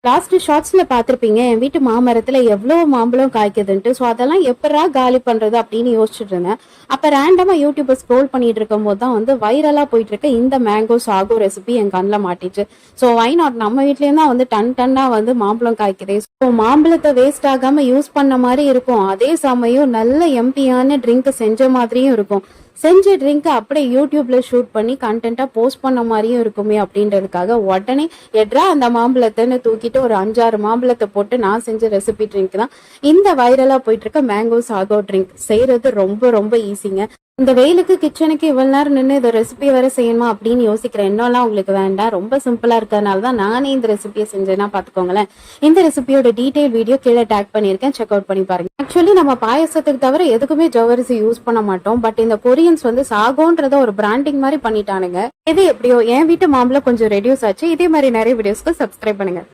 Last ஷார்ட்ஸ்ல பாத்திருப்பீங்க என் வீட்டு மாமரத்துல எவ்வளவு மாம்பழம் காய்க்குதுன்ட்டு. ஸோ அதெல்லாம் எப்படா காலி பண்றது அப்படின்னு யோசிச்சுட்டு இருந்தேன். அப்ப ரேண்டமா யூடியூப் ஸ்க்ரோல் பண்ணிட்டு இருக்கும் போது தான் வந்து வைரலா போயிட்டு இருக்க இந்த மேங்கோ சாகோ ரெசிபி என் கண்ணில் மாட்டிச்சு. ஸோ வை நாட், நம்ம வீட்லயும் தான் வந்து டன்னா வந்து மாம்பழம் காய்க்குது. ஸோ மாம்பழத்தை வேஸ்ட் ஆகாம யூஸ் பண்ண மாதிரி இருக்கும், அதே சமயம் நல்ல எம்பியான ட்ரிங்க் செஞ்ச மாதிரியும் இருக்கும். செஞ்ச ட்ரிங்க் அப்படியே யூடியூப்ல ஷூட் பண்ணி கண்டென்ட்டா போஸ்ட் பண்ண மாதிரியும் இருக்குமே அப்படின்றதுக்காக உடனே எட்ரா அந்த மாம்பழத்தைன்னு தூக்கிட்டு ஒரு 5-6 மாம்பழத்தை போட்டு நான் செஞ்ச ரெசிபி ட்ரிங்க் தான் இந்த வைரலா போயிட்டு இருக்க மேங்கோ சாகோ ட்ரிங்க். செய்யறது ரொம்ப ரொம்ப ஈஸிங்க. இந்த வெயிலுக்கு கிச்சனுக்கு இவ்வளவு நேரம் நின்று இந்த ரெசிபி வேற செய்யணுமா அப்படின்னு யோசிக்கிற எண்ணம்லாம் உங்களுக்கு வேண்டாம். ரொம்ப சிம்பிளா இருக்கிறதுனால தான் நானே இந்த ரெசிபியை செஞ்சேன்னா பாத்துக்கோங்களேன். இந்த ரெசிபியோட டீடைல் வீடியோ கீழே டேக் பண்ணியிருக்கேன், செக் அவுட் பண்ணி பாருங்க. ஆக்சுவலி நம்ம பாயசத்துக்கு தவிர எதுக்குமே ஜவ்வரிசி யூஸ் பண்ண மாட்டோம். பட் இந்த கொரியன்ஸ் வந்து சாகோன்றத ஒரு பிராண்டிங் மாதிரி பண்ணிட்டானுங்க. இது எப்படியோ என் வீட்டு மாம்பழம் கொஞ்சம் ரெடியூஸ் ஆச்சு. இதே மாதிரி நிறைய வீடியோஸ்க்கு சப்ஸ்கிரைப் பண்ணுங்க.